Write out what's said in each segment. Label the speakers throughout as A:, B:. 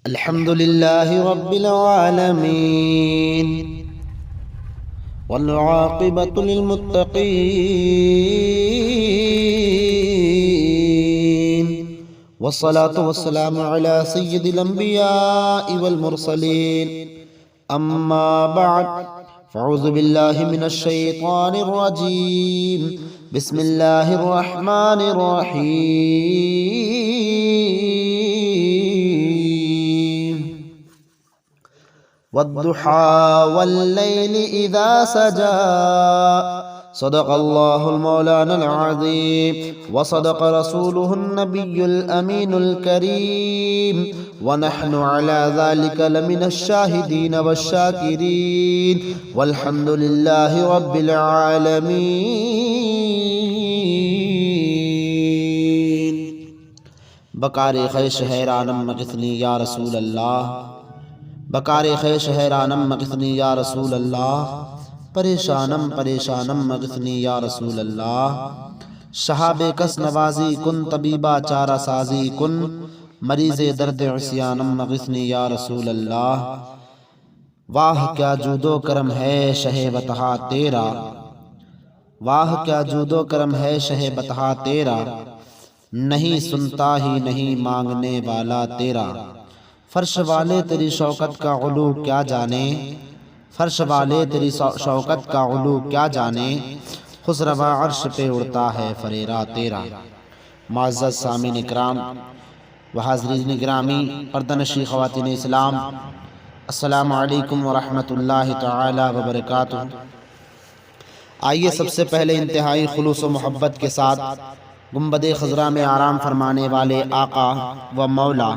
A: الحمد لله رب العالمين والعاقبة للمتقين والصلاة والسلام على سيد الأنبياء والمرسلين أما بعد فأعوذ بالله من الشيطان الرجيم بسم الله الرحمن الرحيم والضحى والليل إذا سجى صدق الله المولانا العظيم وصدق رسوله النبي الأمين الكريم ونحن على ذلك لمن الشاهدين والشاكرين والحمد لله رب العالمين بکار خیش حیرانم مغثنی یا رسول اللہ بکار خیش حیرانم مغثنی یا رسول اللہ پریشانم پریشانم مغثنی یا رسول اللہ شہاب کس نوازی کن طبیبہ چارہ سازی کن مریض درد عصیانم مغثنی یا رسول اللہ واہ کیا جود و کرم ہے شہ بطحا تیرا واہ کیا جود و کرم ہے شہ بطحا تیرا نہیں سنتا ہی نہیں مانگنے والا تیرا فرش والے تیری شوکت کا علو کیا جانے فرش والے تیری شوکت کا علو کیا جانے خسروا عرش پہ اڑتا ہے فریرا تیرا معزز سامعین اکرام و حاضرین گرامی پردنشی خواتین اسلام السلام علیکم ورحمۃ اللہ تعالی وبرکاتہ۔ آئیے سب سے پہلے انتہائی خلوص و محبت کے ساتھ گنبد خضرا میں آرام فرمانے والے آقا و مولا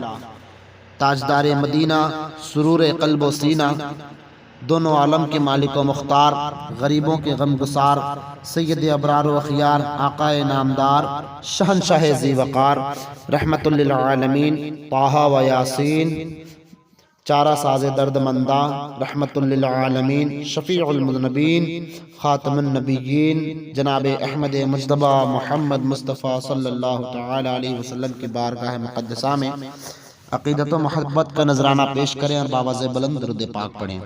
A: تاجدار مدینہ سرور قلب و سینہ دونوں عالم کے مالک و مختار غریبوں کے غم گسار سید ابرار و اخیار آقا نامدار شہنشاہ ذی وقار رحمت للعالمین طٰہٰ و یاسین چارہ ساز درد منداں رحمت للعالمین شفیع المذنبین خاتم النبیین جناب احمد مجتبیٰ محمد مصطفیٰ صلی اللہ تعالی علیہ وسلم کی بارگاہ مقدسہ میں عقیدت و محبت کا نذرانہ پیش کریں اور بآواز بلند درود پاک پڑھیں۔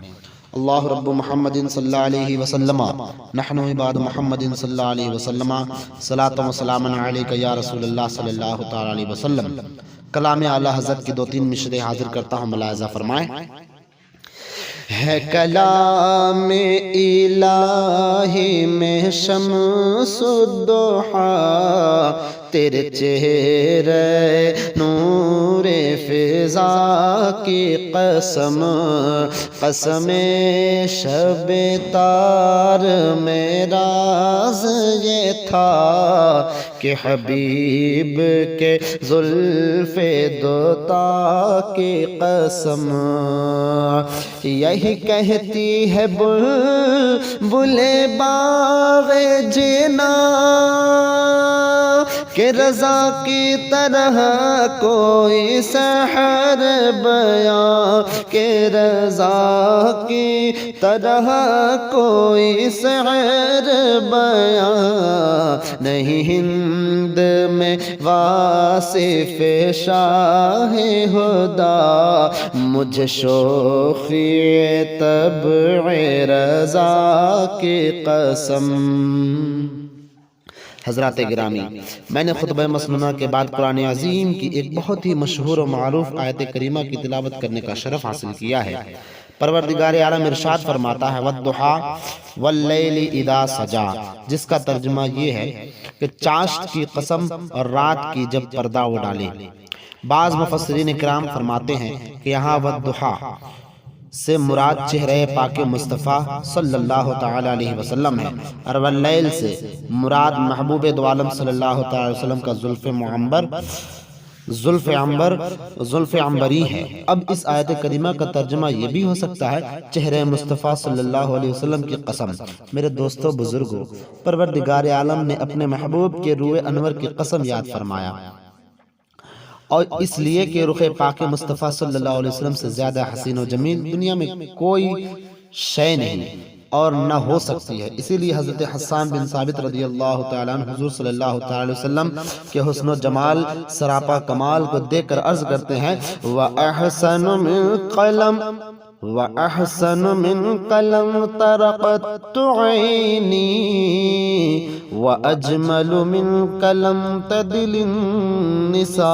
A: اللہ رب محمد صلی اللہ علیہ وسلم نحن عباد محمد صلی اللہ علیہ وسلم صلاۃ و سلام علیک یا رسول اللہ صلی اللہ تعالی علیہ وسلم۔ کلام اعلی حضرت کی 2-3 مشرے حاضر کرتا ہوں، ملاحظہ فرمائیں۔ ہے کلام الہی میں شمس الضحیٰ تیرے چہرے نور فضا کی قسم قسم شب تار میں راز یہ تھا کہ حبیب کے زلف دوتا کی قسم یہی کہتی ہے بلبل باغ جنا کہ رضا کی طرح کوئی سحر بیاں کہ رضا کی طرح کوئی سحر بیاں نہیں ہند میں واصف شاہ خدا مجھے شوخی طبع رضا کی قسم۔ حضرات گرامی، میں نے خطبہ مسنونہ کے بعد قرآن عظیم کی ایک بہت ہی مشہور و معروف آیت کریمہ کی تلاوت کرنے کا شرف حاصل کیا ہے۔ پروردگار عالم ارشاد فرماتا ہے وَالضُّحَىٰ وَاللَّيْلِ إِذَا سَجَىٰ، جس کا ترجمہ یہ ہے کہ چاشت کی قسم اور رات کی جب پردہ وہ ڈالے۔ بعض مفسرین کرام فرماتے ہیں کہ یہاں وَالضُّحَىٰ سے مراد چہرہ پاک مصطفیٰ صلی اللہ تعالی علیہ وسلم ہے، اور واللیل سے مراد محبوب دو عالم صلی اللہ تعالی وسلم کا زلف عنبری ہے۔ اب اس آیت کریمہ کا ترجمہ یہ بھی ہو سکتا ہے چہرہ مصطفیٰ صلی اللہ علیہ وسلم کی قسم۔ میرے دوستو بزرگوں، پروردگار عالم نے اپنے محبوب کے روح انور کی قسم یاد فرمایا، اور اس لیے کہ رخ پاک مصطفیٰ صلی اللہ علیہ وسلم سے زیادہ حسین و جمیل دنیا میں کوئی شے نہیں۔ اور نہ ہو سکتی ہے۔ اسی لیے حضرت حسان بن ثابت رضی اللہ تعالیٰ عنہ حضور صلی اللہ تعالیٰ علیہ وسلم کے حسن و جمال سراپا کمال کو دیکھ کر عرض کرتے ہیں وَأَحْسَنُ مِن قَلَمْ وَأَحْسَنُ مِن قَلَمْ طَرَقَتْ عَيْنِي وَأَجْمَلُ مِن قَلَمْ تَدِلِ النِّسَاء۔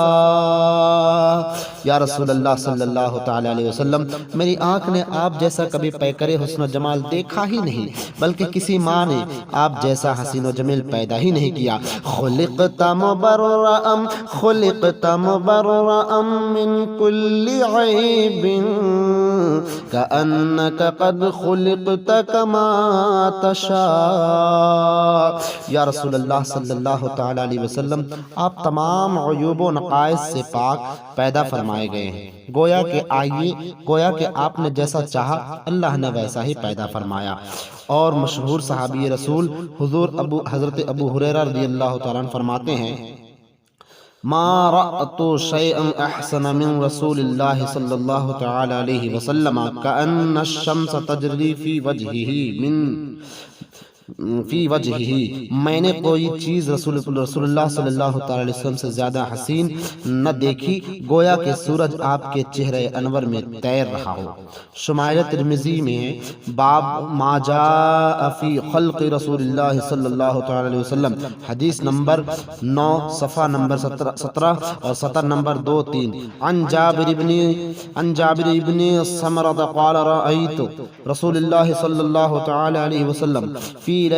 A: یا رسول اللہ صلی اللہ تعالیٰ علیہ وسلم، میری آنکھ نے آپ جیسا کبھی پیکرے حسن و جمال دیکھا ہی نہیں، بلکہ کسی ماں نے آپ جیسا حسین و جمیل پیدا ہی نہیں کیا۔ خلقت مبرأ من کل عیب کأنک قد خلقت کما تشاء۔ یا رسول اللہ صلی اللہ تعالیٰ علیہ وسلم، آپ تمام عیوب و نقائص سے پاک پیدا فرمائے گئے ہیں، گویا کہ آپ نے جیسا چاہا اللہ نے ویسا ہی پیدا فرمایا۔ اور مشہور صحابی رسول حضرت ابو ہریرہ رضی اللہ تعالیٰ عنہ فرماتے ہیں ما رأت شيئا احسن من رسول الله صلی اللہ تعالی علیہ وسلم كأن الشمس تجری فی وجہہ۔ میں نے کوئی چیز رسول اللہ صلی اللہ تعالی علیہ وسلم سے زیادہ حسین نہ دیکھی، گویا کہ سورج آپ کے چہرے انور میں تیر رہا ہو۔ شمائل ترمذی میں باب ما جاء فی خلق رسول اللہ صلی اللہ تعالی علیہ وسلم، حدیث نمبر 9 صفحہ نمبر 17 اور سطر نمبر 2-3، عن جابر ابن سمرۃ قال رأیت رسول اللہ صلی اللہ تعالی علیہ وسلم في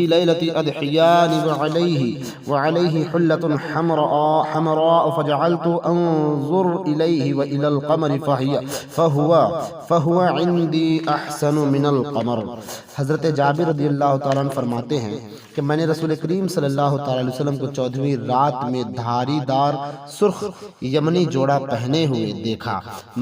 A: ليلة أضحيان وعليه حلة حمراء فجعلت أنظر إليه وإلى القمر فهو عندي أحسن من القمر۔ حضرت جابر رضی اللہ تعالیٰ عنہ فرماتے ہیں کہ میں نے رسول کریم صلی اللہ تعالیٰ علیہ وسلم کو 14ویں رات میں دھاری دار سرخ یمنی جوڑا پہنے ہوئے دیکھا۔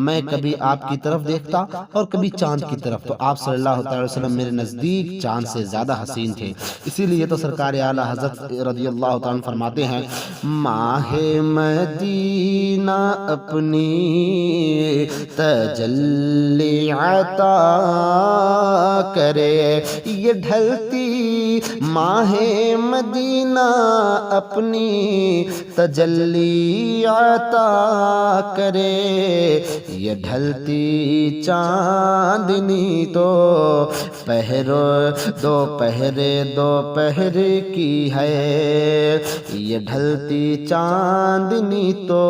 A: میں کبھی آپ کی طرف دیکھتا اور کبھی چاند کی طرف، تو آپ صلی اللہ تعالیٰ علیہ وسلم میرے نزدیک چاند سے زیادہ حسین تھے۔ اسی لیے تو سرکار اعلیٰ حضرت رضی اللہ تعالیٰ عنہ فرماتے ہیں ماہ مدینہ اپنی تجلی عطا کرے، یہ ڈھلتی ماہ مدینہ اپنی تجلی عطا کرے، یہ ڈھلتی چاندنی تو دوپہر کی ہے، یہ ڈھلتی چاندنی تو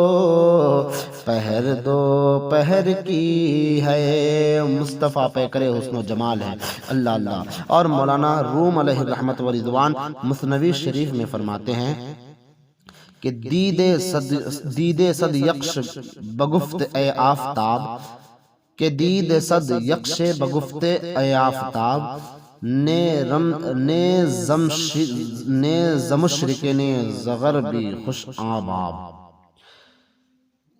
A: دوپہر کی ہے۔ مصطفیٰ پیکرے حسن و جمال ہے، اللہ اللہ۔ اور مولانا روم علیہ رحمت و رضوان مثنوی شریف میں فرماتے ہیں کہ دید صد یکش بگفت اے آفتاب، کہ دید صد یکش بگفت اے آفتاب، نے زمشرق نے زغربی خوش آباب۔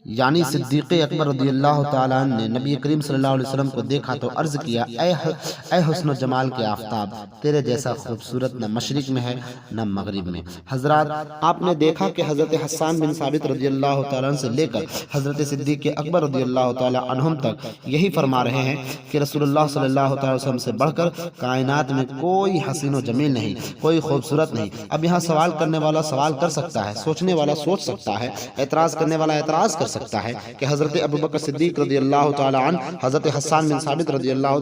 A: یعنی صدیق اکبر رضی اللہ تعالیٰ عنہ نے نبی کریم صلی اللہ علیہ وسلم کو دیکھا تو عرض کیا اے حسن و جمال کے آفتاب، تیرے جیسا خوبصورت نہ مشرق میں ہے نہ مغرب میں۔ حضرات، آپ نے دیکھا کہ حضرت حسان بن ثابت رضی اللہ تعالیٰ عنہ سے لے کر حضرت صدیق اکبر رضی اللہ تعالیٰ عنہم تک یہی فرما رہے ہیں کہ رسول اللہ صلی اللہ تعالیٰ وسلم سے بڑھ کر کائنات میں کوئی حسین و جمیل نہیں، کوئی خوبصورت نہیں۔ اب یہاں سوال کرنے والا سوال کر سکتا ہے، سوچنے والا سوچ سکتا ہے، اعتراض کرنے والا اعتراض کر سکتا ہے کہ حضرت ابوبکر صدیق رضی اللہ تعالی عنہ، حضرت حسان بن ثابت رضی اللہ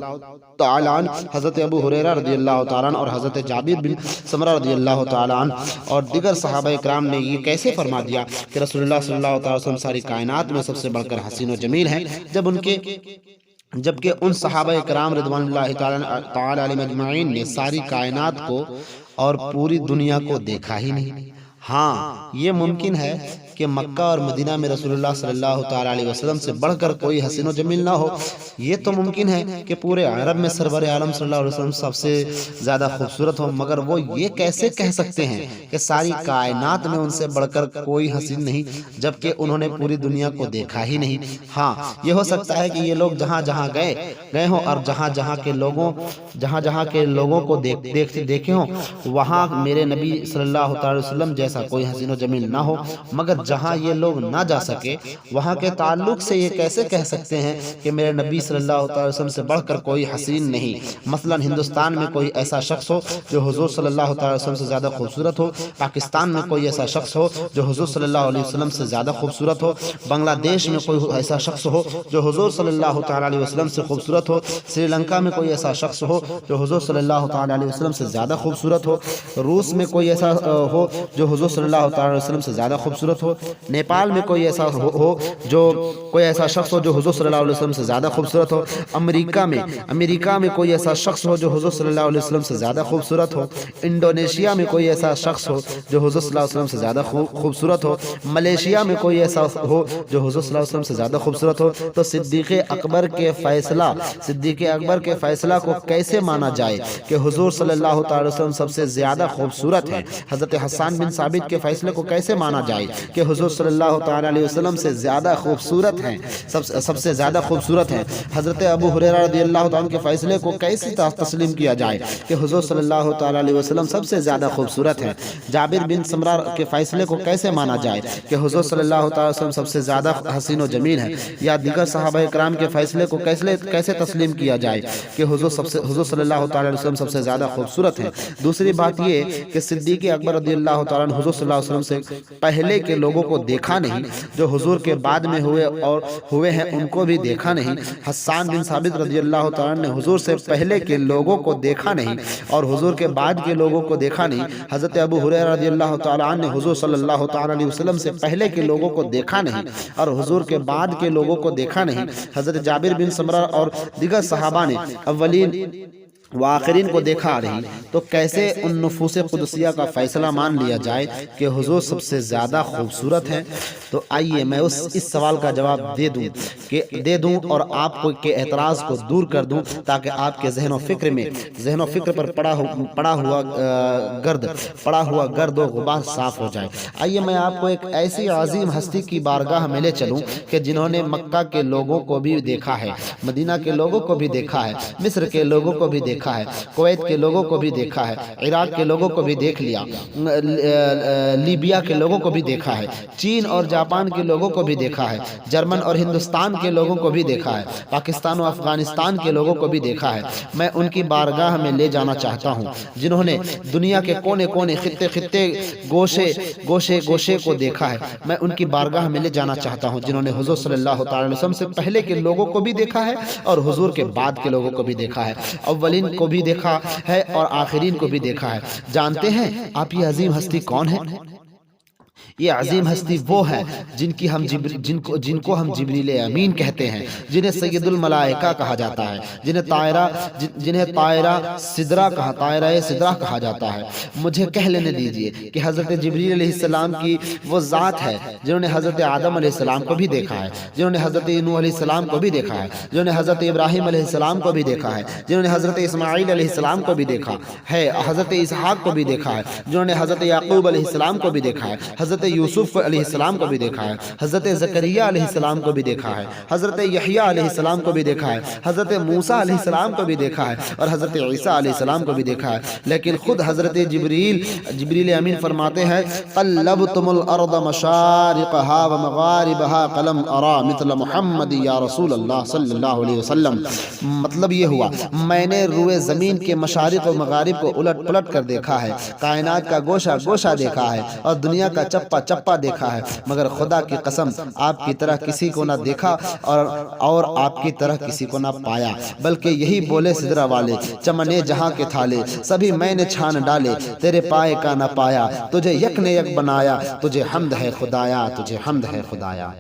A: تعالی عنہ، حضرت ابو ہریرہ رضی اللہ تعالی عنہ اور حضرت جابر بن سمرہ رضی اللہ تعالی عنہ اور دیگر صحابہ کرام نے یہ کیسے فرما دیا کہ رسول اللہ صلی اللہ تعالی وسلم ساری کائنات میں سب سے بڑھ کر حسین و جمیل ہیں، جبکہ ان صحابہ کرام رضوان اللہ تعالی علیہم اجمعین نے ساری کائنات کو اور پوری دنیا کو دیکھا ہی نہیں۔ ہاں، یہ ممکن ہے کہ مکہ اور مدینہ میں رسول اللہ صلی اللہ تعالی علیہ وسلم سے بڑھ کر کوئی حسین و جمیل نہ ہو، یہ تو ممکن ہے کہ پورے عرب میں سرور عالم صلی اللہ علیہ وسلم سب سے زیادہ خوبصورت ہو، مگر وہ یہ کیسے کہہ سکتے ہیں کہ ساری کائنات میں ان سے بڑھ کر کوئی حسین نہیں، جبکہ انہوں نے پوری دنیا کو دیکھا ہی نہیں۔ ہاں، یہ ہو سکتا ہے کہ یہ لوگ جہاں جہاں گئے ہوں اور جہاں جہاں کے لوگوں کو دیکھے ہوں، وہاں میرے نبی صلی اللہ تعالی وسلم جیسا کوئی حسین و جمیل نہ ہو، مگر جہاں یہ لوگ نہ جا سکے وہاں کے تعلق سے یہ کیسے کہہ سکتے ہیں کہ میرے نبی صلی اللہ تعالی وسلم سے بڑھ کر کوئی حسین نہیں؟ مثلا ہندوستان میں کوئی ایسا شخص ہو جو حضور صلی اللہ تعالی وسلم سے زیادہ خوبصورت ہو، پاکستان میں کوئی ایسا شخص ہو جو حضور صلی اللہ علیہ وسلم سے زیادہ خوبصورت ہو، بنگلہ دیش میں کوئی ایسا شخص ہو جو حضور صلی اللہ تعالی علیہ وسلم سے خوبصورت ہو، سری لنکا میں کوئی ایسا شخص ہو جو حضور صلی اللہ تعالی علیہ وسلم سے زیادہ خوبصورت ہو، روس میں کوئی ایسا ہو جو حضور صلی اللہ تعالی علیہ وسلم سے زیادہ خوبصورت ہو، نیپال میں کوئی ایسا ہو جو کوئی ایسا شخص ہو جو حضور صلی اللہ علیہ وسلم سے زیادہ خوبصورت ہو، امریکہ میں کوئی ایسا شخص ہو جو حضور صلی اللہ علیہ وسلم سے زیادہ خوبصورت ہو، انڈونیشیا میں کوئی ایسا شخص ہو جو حضور صلی اللہ علیہ وسلم سے زیادہ خوبصورت ہو، ملیشیا میں کوئی ایسا ہو جو حضور صلی اللہ علیہ وسلم سے زیادہ خوبصورت ہو، تو صدیق اکبر کے فیصلہ کو کیسے مانا جائے کہ حضور صلی اللہ تعالی وسلم سب سے زیادہ خوبصورت ہے؟ حضرت حسان بن ثابت کے فیصلے کو کیسے مانا جائے کہ حضور صلی اللہ تعالی علیہ وسلم سے زیادہ خوبصورت ہیں، سب سے زیادہ خوبصورت ہیں؟ حضرت ابو ہریرہ رضی اللہ تعالیٰ عنہ کے فیصلے کو کیسے تسلیم کیا جائے کہ حضور صلی اللہ تعالی علیہ وسلم سب سے زیادہ خوبصورت ہیں؟ جابر بن سمرہ کے فیصلے کو کیسے مانا جائے کہ حضور صلی اللہ تعالی وسلم سب سے زیادہ حسین و جمیل ہیں؟ یا دیگر صحابہ کرام کے فیصلے کو کیسے تسلیم کیا جائے کہ حضور صلی اللہ تعالی علیہ وسلم سب سے زیادہ خوبصورت ہیں؟ دوسری بات یہ کہ صدیق اکبر رضی اللہ تعالیٰ عنہ حضور صلی اللہ علیہ وسلم سے پہلے کے لوگوں کو دیکھا نہیں، جو حضور کے بعد میں ہوئے ہیں ان کو بھی دیکھا نہیں۔ حسان بن ثابت رضی اللہ تعالیٰ عنہ نے حضور سے پہلے کے لوگوں کو دیکھا نہیں اور حضور کے بعد کے لوگوں کو دیکھا نہیں۔ حضرت ابو ہریرہ رضی اللہ تعالیٰ عنہ نے حضور صلی اللہ تعالیٰ علیہ وسلم سے پہلے کے لوگوں کو دیکھا نہیں اور حضور کے بعد کے لوگوں کو دیکھا نہیں۔ حضرت جابر بن سمرہ اور دیگر صحابہ نے اولین و آخرین کو دیکھا نہیں، تو کیسے ان نفوس قدسیہ کا فیصلہ مان لیا جائے کہ حضور سب سے زیادہ خوبصورت ہیں؟ تو آئیے میں اس سوال کا جواب دے دوں اور آپ کے اعتراض کو دور کر دوں تاکہ آپ کے ذہن و فکر پر پڑا ہوا گرد و غبار صاف ہو جائے۔ آئیے میں آپ کو ایک ایسی عظیم ہستی کی بارگاہ میں لے چلوں کہ جنہوں نے مکہ کے لوگوں کو بھی دیکھا ہے، مدینہ کے لوگوں کو بھی دیکھا ہے، مصر کے لوگوں کو بھی دیکھا ہے، کویت کے لوگوں کو بھی دیکھا ہے، عراق کے لوگوں کو بھی دیکھ لیا، لیبیا کے لوگوں کو بھی دیکھا ہے، چین اور جاپان کے لوگوں کو بھی دیکھا ہے، جرمن اور ہندوستان کے لوگوں کو بھی دیکھا ہے، پاکستان و افغانستان کے لوگوں کو بھی دیکھا ہے۔ میں ان کی بارگاہ میں لے جانا چاہتا ہوں جنہوں نے دنیا کے کونے کونے، خطے گوشے کو دیکھا ہے۔ میں ان کی بارگاہ میں لے جانا چاہتا ہوں جنہوں نے حضور صلی اللہ تعالی علیہ وسلم سے پہلے کے لوگوں کو بھی دیکھا ہے اور حضور کے بعد کے لوگوں کو بھی دیکھا ہے، اولین کو بھی دیکھا ہے اور آخرین کو بھی دیکھا ہے۔ جانتے ہیں آپ یہ عظیم ہستی کون ہے؟ یہ عظیم ہستی وہ ہے جن کو ہم جبریل امین کہتے ہیں، جنہیں سید الملائکہ کہا جاتا ہے، جنہیں طائرہ سدرہ کہا جاتا ہے۔ مجھے کہہ لینے دیجئے کہ حضرت جبریل علیہ السلام کی وہ ذات ہے جنہوں نے حضرت آدم علیہ السلام کو بھی دیکھا ہے، جنہوں نے حضرت نوح علیہ السلام کو بھی دیکھا ہے، جنہوں نے حضرت ابراہیم علیہ السلام کو بھی دیکھا ہے، جنہوں نے حضرت اسماعیل علیہ السلام کو بھی دیکھا ہے، حضرت اسحاق کو بھی دیکھا ہے، جنہوں نے حضرت یعقوب علیہ السلام کو بھی دیکھا ہے، حضرت یوسف علیہ السلام کو بھی دیکھا ہے، حضرت زکریا علیہ السلام کو بھی دیکھا ہے، حضرت یحییٰ علیہ السلام کو بھی دیکھا ہے، حضرت موسیٰ علیہ السلام کو بھی دیکھا ہے اور حضرت عیسیٰ علیہ السلام کو بھی دیکھا ہے۔ لیکن خود حضرت جبریل امین فرماتے ہیں قلبتم الارض مشارقها ومغاربها فلم ارى مثل محمد یا رسول اللہ صلی اللہ علیہ وسلم۔ مطلب یہ ہوا میں نے روئے زمین کے مشارق و مغارب کو الٹ پلٹ کر دیکھا ہے، کائنات کا گوشہ دیکھا ہے اور دنیا کا چپا دیکھا ہے، مگر خدا کی قسم آپ کی طرح کسی کو نہ دیکھا اور آپ کی طرح کسی کو نہ پایا، بلکہ یہی بولے سدرہ والے چمنے جہاں کے تھالے سبھی میں نے چھان ڈالے، تیرے پائے کا نہ پایا، تجھے یک نے یک بنایا، تجھے حمد ہے خدایا، تجھے حمد ہے خدایا۔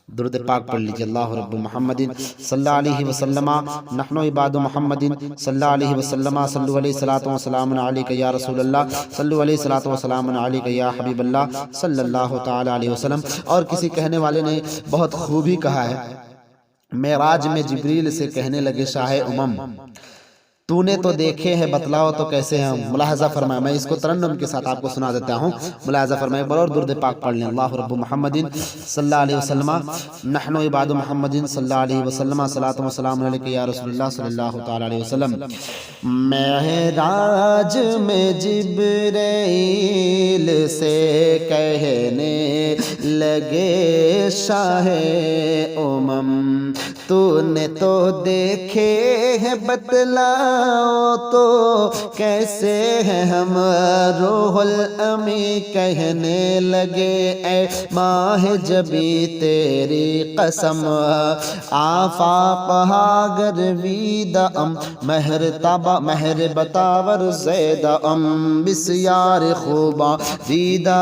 A: درود پاک پڑھ لیجیے۔ اللہ رب محمد صلی اللہ علیہ وسلم نحن عباد محمد صلی اللہ علیہ وسلم صلو علیہ الصلوۃ والسلام علیک یا رسول اللہ صلو علیہ الصلوۃ والسلام علیک یا حبیب اللہ صلی اللہ تعالی علیہ وسلم۔ اور کسی کہنے والے نے بہت خوبی کہا ہے، معراج میں جبریل سے کہنے لگے شاہ امم تو نے تو دیکھے ہیں بتلاؤ تو کیسے ہیں. ملاحظہ فرمائے، میں اس کو ترنم کے ساتھ آپ کو سنا دیتا ہوں. ملاحظہ فرمائے اور درود پاک پڑھ لیں. اللہ رب محمد صلی اللہ علیہ وسلم نحن عباد محمد صلی اللہ علیہ وسلم صلاۃ و سلام علیک یا رسول اللہ صلی اللہ تعالی علیہ وسلم. معراج میں جبرائیل سے کہنے لگے شاہ امم تو نے تو دیکھے ہیں بتلاؤ تو کیسے ہیں ہم. روح الامی کہنے لگے اے ماہ جبی تیری قسم آفاق ہاگر ویدہ مہر تابا مہر بتاور زیدہ بسیار خوبا دیدہ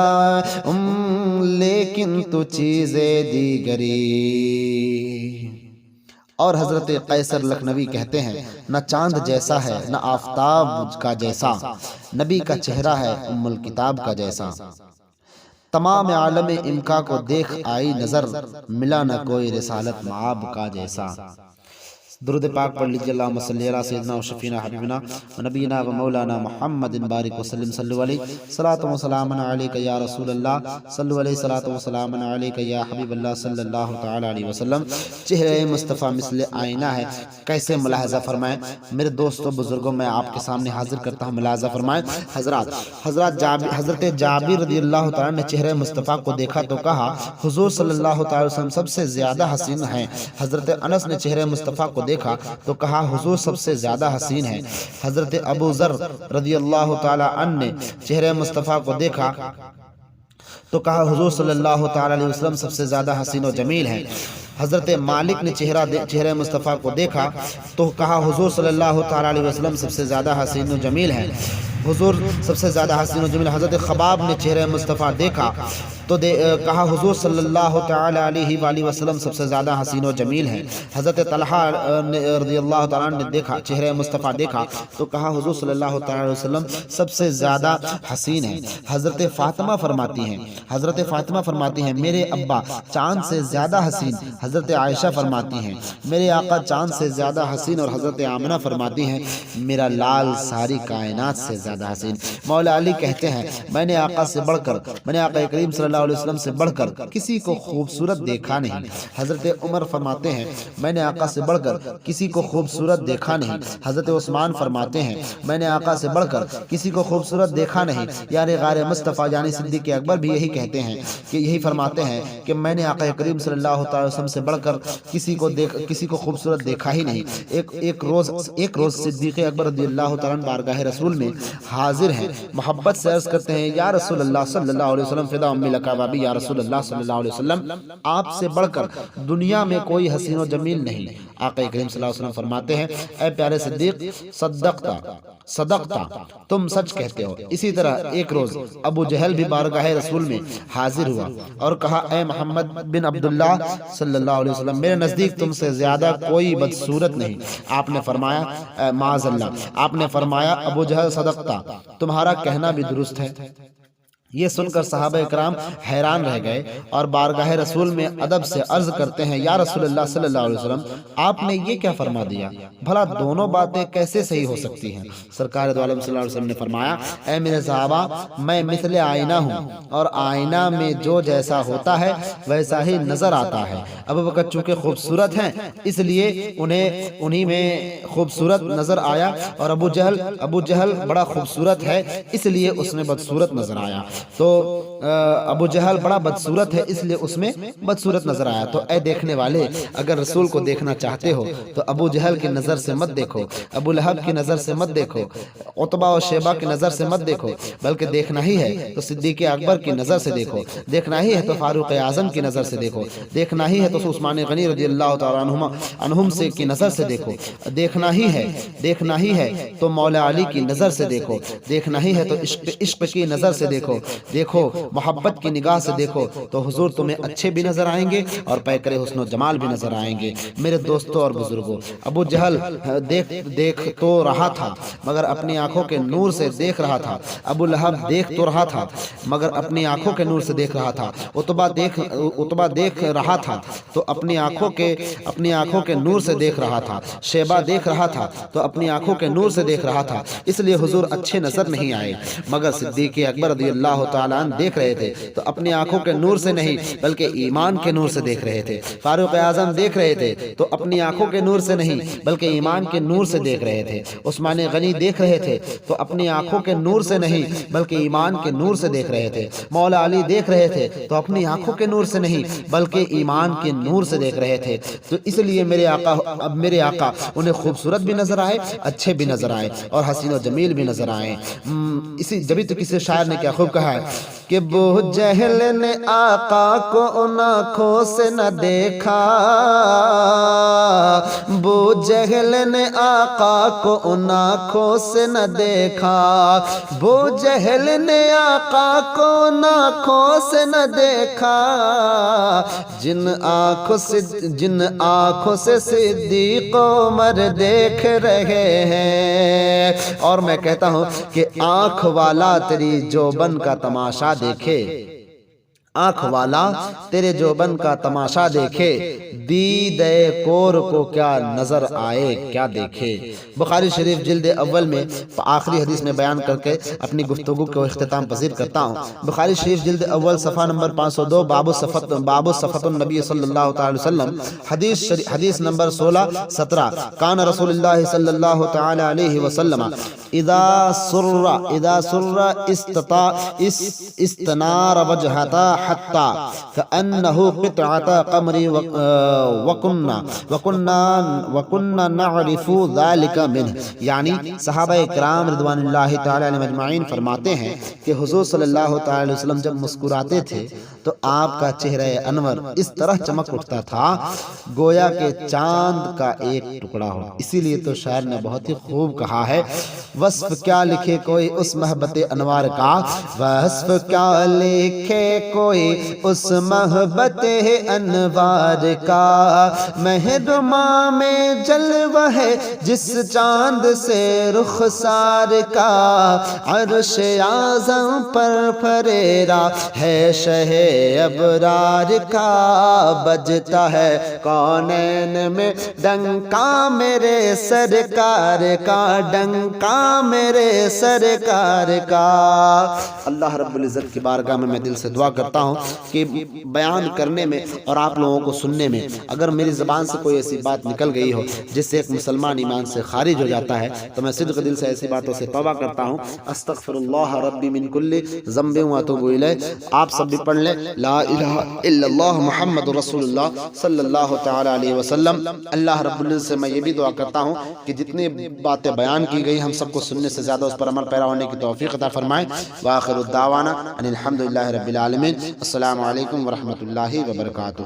A: لیکن تو چیزیں دیگری. اور حضرت قیصر لکھنوی کہتے ہیں نہ چاند جیسا ہے نہ آفتاب کا جیسا، نبی کا چہرہ ہے ام الکتاب کا جیسا. تمام عالم امکا کو دیکھ آئی نظر ملا نہ کوئی رسالت معاب کا جیسا. درود پاک پڑھ لیجیے. اللہم صلی علی سیدنا و شفینا حبیبنا و نبینا و مولانا محمد بارک وسلم صلو علیہ صلاۃ و سلام علیک یا رسول اللہ صلو علیہ صلاۃ و سلام علیک یا حبیب اللہ صلی اللہ تعالی علیہ وسلم. چہرہ مصطفیٰ مثل آئینہ ہے. کیسے ملاحظہ فرمائیں میرے دوستوں بزرگوں، میں آپ کے سامنے حاضر کرتا ہوں. ملاحظہ فرمائیں حضرت جابر رضی اللہ تعالی نے چہرہ مصطفیٰ کو دیکھا تو کہا حضور صلی اللہ تعالی وسلم سب سے زیادہ حسین ہیں. حضرت انس نے چہرہ مصطفیٰ کو دیکھا تو کہا حضور سب سے زیادہ حسین ہے. حضرت ابو ذر رضی اللہ تعالی عنہ نے چہرہ مصطفیٰ کو دیکھا تو کہا حضور صلی اللہ تعالی علیہ وسلم سب سے زیادہ حسین و جمیل ہیں. حضرت مالک نے چہرہ مصطفیٰ کو دیکھا تو کہا حضور صلی اللہ تعالی علیہ وسلم سب سے زیادہ حسین و جمیل ہیں. حضور سب سے زیادہ حسین و جمیل. حضرت خباب نے چہرہ مصطفیٰ دیکھا تو کہا حضور صلی اللہ تعالی علیہ وآلہ وسلم سب سے زیادہ حسین و جمیل ہیں. حضرت طلحہ رضی اللہ تعالیٰ نے دیکھا چہرہ مصطفیٰ دیکھا تو کہا حضور صلی اللہ تعالی علیہ وسلم سب سے زیادہ حسین ہیں. حضرت فاطمہ فرماتی ہیں میرے ابا چاند سے زیادہ حسین. حضرت عائشہ فرماتی ہیں میرے آقا چاند سے زیادہ حسین. اور حضرت آمنہ فرماتی ہیں میرا لال ساری کائنات سے زیادہ حسین. مولا علی کہتے ہیں میں نے آقا کریم صلی اللہ علیہ وسلم سے بڑھ کر کسی کو خوبصورت دیکھا نہیں. حضرت عمر فرماتے ہیں میں نے آقا سے بڑھ کر کسی کو خوبصورت دیکھا نہیں. حضرت عثمان فرماتے ہیں میں نے آقا سے بڑھ کر کسی کو خوبصورت دیکھا نہیں. یعنی غار مصطفیٰ یعنی صدیق اکبر بھی یہی کہتے ہیں کہ یہی فرماتے ہیں کہ میں نے آقا کریم صلی اللہ تعالی وسلم سے بڑھ کر کسی کو خوبصورت دیکھا ہی نہیں. ایک روز صدیق اکبر رضی اللہ تعالیٰ عنہ بارگاہ رسول میں حاضر ہیں. محبت سے عرض کرتے ہیں یا رسول اللہ صلی اللہ علیہ وسلم فدا امی لک بابی یا رسول اللہ صلی اللہ علیہ وسلم آپ سے بڑھ کر دنیا میں کوئی حسین و جمیل نہیں. آقا کریم صلی اللہ علیہ وسلم فرماتے ہیں اے پیارے صدیق صدقتا تم سچ کہتے ہو. اسی طرح ایک روز ابو جہل بھی بارگاہ رسول میں حاضر ہوا اور کہا اے محمد بن عبداللہ صلی اللہ علیہ وسلم میرے نزدیک تم سے زیادہ کوئی بدصورت نہیں. آپ نے فرمایا معاذ اللہ آپ نے فرمایا ابو جہل صدقتا تمہارا کہنا بھی درست ہے. یہ سن کر صحابہ اکرام حیران رہ گئے اور بارگاہ رسول میں ادب سے عرض کرتے ہیں یا رسول اللہ صلی اللہ علیہ وسلم آپ نے یہ کیا فرما دیا؟ بھلا دونوں باتیں کیسے صحیح ہو سکتی ہیں؟ سرکار دو عالم صلی اللہ علیہ وسلم نے فرمایا اے میرے صحابہ میں مثل آئینہ ہوں اور آئینہ میں جو جیسا ہوتا ہے ویسا ہی نظر آتا ہے. ابو بکر چونکہ خوبصورت ہیں اس لیے انہی میں خوبصورت نظر آیا اور ابو جہل بڑا خوبصورت ہے اس لیے اس میں بدصورت نظر آیا. تو ابو جہل بڑا بدصورت ہے اس لیے اس میں بدصورت نظر آیا. تو اے دیکھنے والے اگر رسول کو دیکھنا چاہتے ہو تو ابو جہل کی نظر سے مت دیکھو, ابو لہب کی نظر سے مت دیکھو, عتبہ و شیبہ کی نظر سے مت دیکھو, بلکہ دیکھنا ہی ہے تو صدیق اکبر کی نظر سے دیکھو, دیکھنا ہی ہے تو فاروق اعظم کی نظر سے دیکھو, دیکھنا ہی ہے تو عثمان غنی رضی اللہ تعالی عنہم سے کی نظر سے دیکھو, دیکھنا ہی ہے تو مولا علی کی نظر سے دیکھو, دیکھنا ہی ہے تو عشق کی نظر سے دیکھو, دیکھو محبت کی نگاہ سے دیکھو تو حضور تمہیں اچھے بھی نظر آئیں گے اور پیکر حسن و جمال بھی نظر آئیں گے۔ میرے دوستوں اور بزرگوں، ابو جہل دیکھ تو رہا تھا مگر اپنی آنکھوں کے نور سے دیکھ رہا تھا۔ ابو لہب دیکھ تو رہا تھا مگر اپنی آنکھوں کے نور سے دیکھ رہا تھا۔ عتبہ دیکھ رہا تھا تو اپنی آنکھوں کے نور سے دیکھ رہا تھا۔ شیبہ دیکھ رہا تھا تو اپنی آنکھوں کے نور سے دیکھ رہا تھا، اس لیے حضور اچھے نظر نہیں آئے۔ مگر صدیق اکبر رضی اللہ تعالیٰ عنہ دیکھ رہے تھے تو اپنی آنکھوں کے نور سے نہیں بلکہ ایمان کے نور سے دیکھ رہے تھے۔ فاروق اعظم دیکھ رہے تھے تو اپنی آنکھوں کے نور سے نہیں بلکہ ایمان کے نور سے دیکھ رہے تھے۔ عثمان غنی دیکھ رہے تھے تو اپنی آنکھوں کے نور سے نہیں بلکہ ایمان کے نور سے دیکھ رہے تھے۔ مولا علی دیکھ رہے تھے تو اپنی آنکھوں کے نور سے نہیں بلکہ ایمان کے نور سے دیکھ رہے تھے۔ تو اس لیے میرے آقا انہیں خوبصورت بھی نظر آئے، اچھے بھی نظر آئے اور حسین و جمیل بھی نظر آئے۔ جبھی تو کسی شاعر نے کیا خوب کہا ہے کہ ابو جہل نے آقا کو ان آنکھوں سے نہ دیکھا، ابو جہل نے آقا کو ان آنکھوں سے نہ دیکھا، ابو جہل نے آقا کو ان آنکھوں سے نہ دیکھا، جن آنکھوں سے صدیق عمر دیکھ رہے ہیں۔ اور میں کہتا ہوں کہ آنکھ والا تیری جوبن کا تماشا دیکھے، آنکھ والا تیرے جوبن کا تماشا دیکھے، دیدے کور کو کیا نظر آئے کیا دیکھے۔ بخاری شریف جلد اول میں آخری حدیث میں بیان کر کے اپنی گفتگو کو اختتام پذیر کرتا ہوں۔ بخاری شریف جلد اول صفحہ نمبر 502 باب صفت النبی صلی اللہ تعالی وسلم، حدیث نمبر 16-17۔ کان رسول اللہ صلی اللہ تعالی علیہ وسلم اذا سر استنار وجہتا حتی کأنہو قطعت قمری وَكُنَّا نَعْرِفُ ذَلِكَ مِنْهِ، یعنی صحابہ کرام رضوان اللہ تعالی علیہ مجمعین فرماتے ہیں کہ حضور صلی اللہ تعالی وسلم جب مسکراتے تھے تو آپ کا چہرہ انور اس طرح چمک اٹھتا تھا گویا کہ چاند کا ایک ٹکڑا ہو۔ اسی لیے تو شاعر نے بہت ہی خوب کہا ہے، وصف کیا لکھے کوئی اس محبت انوار کا، وصف کیا لکھے کوئی اس محبت انوار کا، مہرما میں جلوہ ہے جس چاند سے رخسار کا، عرش اعظم پر پھریرا ہے شہ ابرار کا، بجتا ہے کونین میں ڈنکا میرے سرکار کا، ڈنکا میرے سرکار کا۔ اللہ رب العزت کی بارگاہ میں دل سے دعا کرتا ہوں کہ بیان کرنے میں اور آپ لوگوں کو سننے میں اگر میری زبان سے کوئی ایسی بات نکل گئی ہو جس سے ایک مسلمان ایمان سے خارج ہو جاتا ہے تو میں صدق دل سے ایسی باتوں سے توبہ کرتا ہوں۔ استغفر اللہ ربی من کل ذنب واتوب الیہ۔ آپ سب بھی پڑھ لیں لا الہ الا اللہ محمد رسول اللہ صلی اللہ تعالی علیہ وسلم۔ اللہ رب العزت سے میں یہ بھی دعا کرتا ہوں کہ جتنی باتیں بیان کی گئی ہم سب کو سننے سے زیادہ اس پر عمل پیرا ہونے کی توفیق عطا فرمائے۔ وآخر الدعوانا ان الحمد للہ رب العالمین۔ السلام علیکم ورحمۃ اللہ وبرکاتہ۔